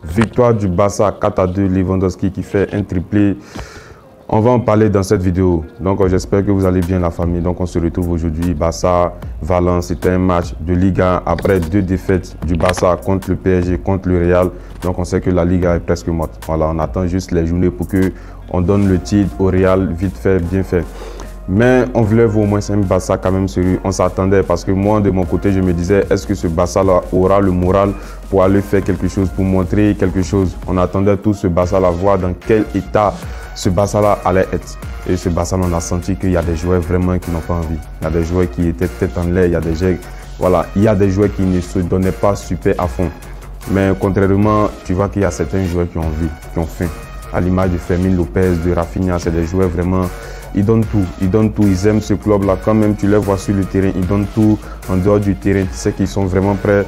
Victoire du Barça 4-2, Lewandowski qui fait un triplé. On va en parler dans cette vidéo. Donc j'espère que vous allez bien la famille. Donc on se retrouve aujourd'hui. Barça-Valence, c'était un match de Liga après 2 défaites du Barça contre le PSG, contre le Real. Donc on sait que la Liga est presque morte. Voilà, on attend juste les journées pour que on donne le titre au Real, vite fait, bien fait. Mais on voulait voir au moins un Barça quand même sérieux. On s'attendait parce que moi, de mon côté, je me disais, est-ce que ce Barça-là aura le moral pour aller faire quelque chose, pour montrer quelque chose. On attendait tout ce Barça-là, voir dans quel état ce Barça-là allait être. Et ce Barça-là, on a senti qu'il y a des joueurs vraiment qui n'ont pas envie. Il y a des joueurs qui étaient tête en l'air, il y a des joueurs, voilà, il y a des joueurs qui ne se donnaient pas super à fond. Mais contrairement, tu vois qu'il y a certains joueurs qui ont envie, qui ont faim. À l'image de Fermin Lopez, de Rafinha, c'est des joueurs vraiment... Ils donnent tout, ils aiment ce club-là. Quand même tu les vois sur le terrain, ils donnent tout en dehors du terrain. Tu sais qu'ils sont vraiment prêts.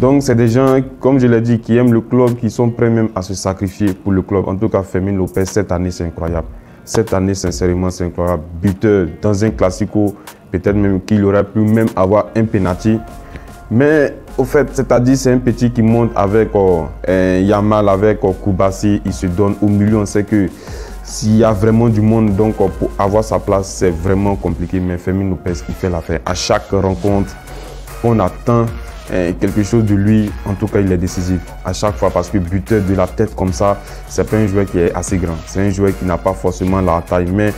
Donc c'est des gens, comme je l'ai dit, qui aiment le club, qui sont prêts même à se sacrifier pour le club. En tout cas, Fermin Lopez, cette année, c'est incroyable. Cette année, sincèrement, c'est incroyable. Buteur dans un classico, peut-être même qu'il aurait pu même avoir un penalty. Mais au fait, c'est-à-dire c'est un petit qui monte avec Yamal, avec Koubassi, il se donne au milieu. On sait que s'il y a vraiment du monde, donc pour avoir sa place, c'est vraiment compliqué. Mais Fermin Lopez, il fait l'affaire. À chaque rencontre, on attend quelque chose de lui. En tout cas, il est décisif à chaque fois parce que buteur de la tête comme ça, c'est pas un joueur qui est assez grand. C'est un joueur qui n'a pas forcément la taille, mais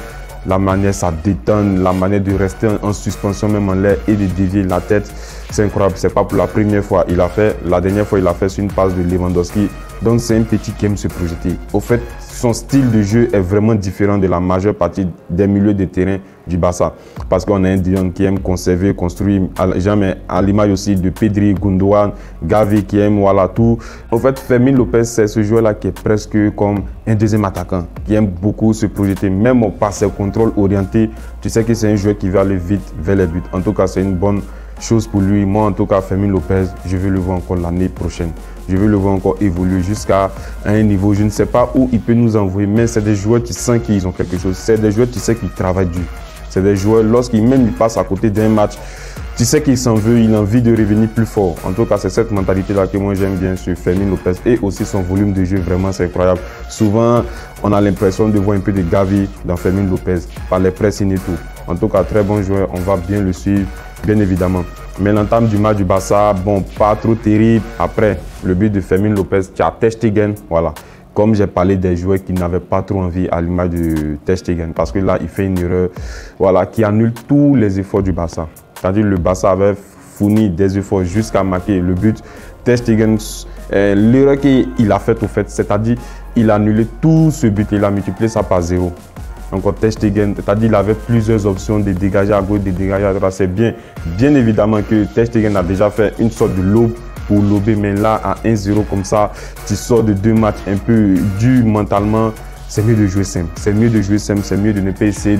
la manière, ça détonne, la manière de rester en suspension même en l'air et de dévier la tête, c'est incroyable. C'est pas pour la première fois il a fait. La dernière fois, il a fait sur une passe de Lewandowski. Donc, c'est un petit qui aime se projeter. Au fait, son style de jeu est vraiment différent de la majeure partie des milieux de terrain du Barça. Parce qu'on a un Dion qui aime conserver, construire, jamais à l'image aussi de Pedri, Gundogan, Gavi qui aime, voilà tout. En fait, Fermin Lopez, c'est ce joueur-là qui est presque comme un deuxième attaquant, qui aime beaucoup se projeter, même par ses contrôles orientés. Tu sais que c'est un joueur qui va aller vite vers les buts. En tout cas, c'est une bonne chose pour lui. Moi, en tout cas, Fermin Lopez, je vais le voir encore l'année prochaine. Je veux le voir encore évoluer jusqu'à un niveau. Je ne sais pas où il peut nous envoyer, mais c'est des joueurs qui sentent qu'ils ont quelque chose. C'est des joueurs, tu sais, qui travaillent dur. C'est des joueurs, lorsqu'ils même passent à côté d'un match, tu sais qu'il s'en veut, il a envie de revenir plus fort. En tout cas, c'est cette mentalité-là que moi j'aime bien sur Fermin Lopez. Et aussi son volume de jeu, vraiment, c'est incroyable. Souvent, on a l'impression de voir un peu de Gavi dans Fermin Lopez, par les pressings et tout. En tout cas, très bon joueur, on va bien le suivre, bien évidemment. Mais l'entame du match du Barça, bon, pas trop terrible. Après, le but de Fermin Lopez, tu as Ter Stegen, voilà. Comme j'ai parlé des joueurs qui n'avaient pas trop envie à l'image de Ter Stegen, parce que là, il fait une erreur, voilà, qui annule tous les efforts du Barça. C'est-à-dire le Barça avait fourni des efforts jusqu'à marquer le but. Ter Stegen, l'erreur qu'il a faite au fait, c'est-à-dire il a annulé tout ce but, il a multiplié ça par 0. Encore Ter Stegen, c'est-à-dire qu'il avait plusieurs options de dégager à gauche, de dégager à droite. C'est bien évidemment que Ter Stegen a déjà fait une sorte de lobe pour lober, mais là à 1-0 comme ça, tu sors de 2 matchs un peu durs mentalement. C'est mieux de jouer simple, c'est mieux de jouer simple, c'est mieux de ne pas essayer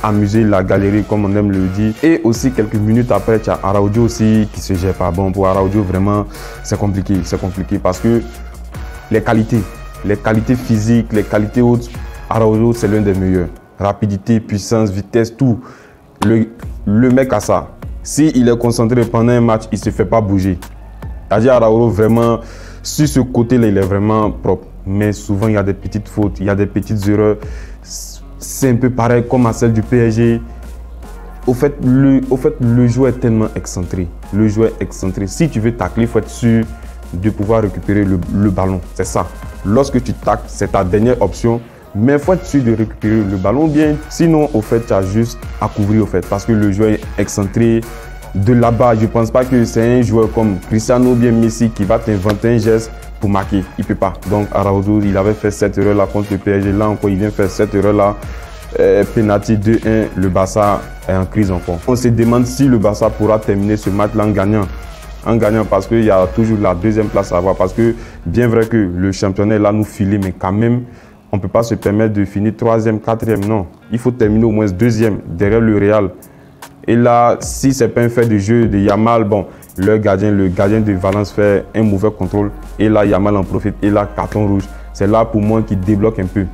d'amuser la galerie comme on aime le dire. Et aussi quelques minutes après, tu as Araujo aussi qui se gère pas. Bon, pour Araujo vraiment c'est compliqué parce que les qualités physiques, les qualités hautes, Araujo, c'est l'un des meilleurs. Rapidité, puissance, vitesse, tout. Le mec a ça. S'il est concentré pendant un match, il ne se fait pas bouger. C'est-à-dire Araujo, vraiment, sur ce côté-là, il est vraiment propre. Mais souvent, il y a des petites fautes, il y a des petites erreurs. C'est un peu pareil comme à celle du PSG. Au fait, le joueur est tellement excentré. Le joueur est excentré. Si tu veux tacler, il faut être sûr de pouvoir récupérer le ballon. C'est ça. Lorsque tu tacles, c'est ta dernière option. Mais il faut être sûr de récupérer le ballon bien. Sinon, au fait, tu as juste à couvrir au fait. Parce que le joueur est excentré. De là-bas, je ne pense pas que c'est un joueur comme Cristiano ou bien Messi qui va t'inventer un geste pour marquer. Il ne peut pas. Donc, Araujo, il avait fait cette erreur-là contre le PSG. Là encore, il vient faire cette erreur-là. Penalty 2-1, le Barça est en crise encore. On se demande si le Barça pourra terminer ce match-là en gagnant. En gagnant parce qu'il y a toujours la deuxième place à avoir. Parce que bien vrai que le championnat est là nous filer, mais quand même, on ne peut pas se permettre de finir 3e, 4e, non. Il faut terminer au moins 2e derrière le Real. Et là, si ce n'est pas un fait de jeu de Yamal, bon, le gardien de Valence fait un mauvais contrôle. Et là, Yamal en profite. Et là, carton rouge. C'est là pour moi qui débloque un peu.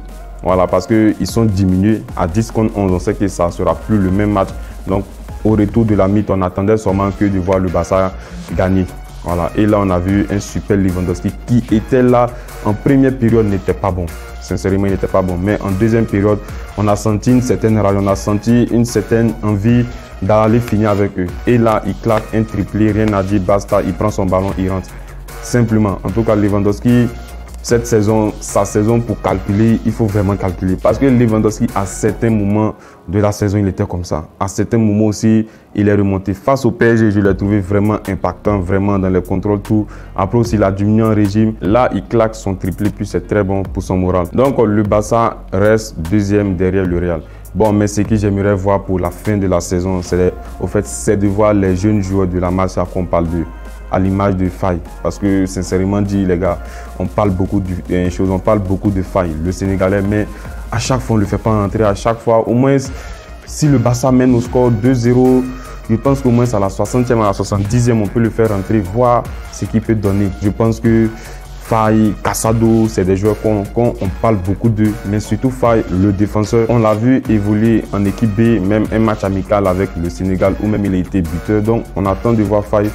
Voilà, parce qu'ils sont diminués à 10 contre 11. On sait que ça ne sera plus le même match. Donc, au retour de la mi-temps, on attendait seulement que de voir le Barça gagner. Voilà. Et là, on a vu un super Lewandowski qui était là en première période, n'était pas bon. Sincèrement, il n'était pas bon. Mais en deuxième période, on a senti une certaine rage, on a senti une certaine envie d'aller finir avec eux. Et là, il claque un triplé, rien à dire, basta, il prend son ballon, il rentre. Simplement. En tout cas, Lewandowski, cette saison, sa saison pour calculer, il faut vraiment calculer. Parce que Lewandowski, à certains moments de la saison, il était comme ça. À certains moments aussi, il est remonté. Face au PSG, je l'ai trouvé vraiment impactant, vraiment dans les contrôles, tout. Après aussi, il a diminué en régime. Là, il claque son triplé, puis c'est très bon pour son moral. Donc, le Barça reste deuxième derrière le Real. Bon, mais ce que j'aimerais voir pour la fin de la saison, c'est de voir les jeunes joueurs de la Masia qu'on parle d'eux, à l'image de Faye. Parce que sincèrement dit, les gars, on parle beaucoup de Faye, le Sénégalais, mais à chaque fois on ne le fait pas rentrer. À chaque fois, au moins, si le Barça mène au score 2-0, je pense qu'au moins à la 60e, à la 70e, on peut le faire rentrer, voir ce qu'il peut donner. Je pense que Faye, Casado, c'est des joueurs qu'on parle beaucoup d'eux, mais surtout Faye, le défenseur, on l'a vu évoluer en équipe B, même un match amical avec le Sénégal, où même il a été buteur. Donc on attend de voir Faye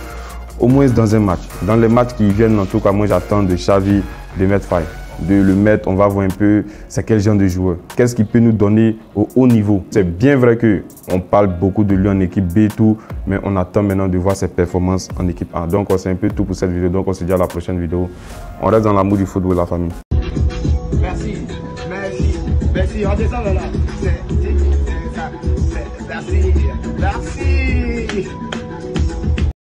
au moins dans un match. Dans les matchs qui viennent, en tout cas, moi j'attends de Xavi de mettre Faye. De le mettre, on va voir un peu c'est quel genre de joueur. Qu'est-ce qu'il peut nous donner au haut niveau. C'est bien vrai qu'on parle beaucoup de lui en équipe B et tout, mais on attend maintenant de voir ses performances en équipe A. Donc c'est un peu tout pour cette vidéo. Donc on se dit à la prochaine vidéo. On reste dans l'amour du football, la famille. Merci, merci, merci. Redescends là. Merci, merci.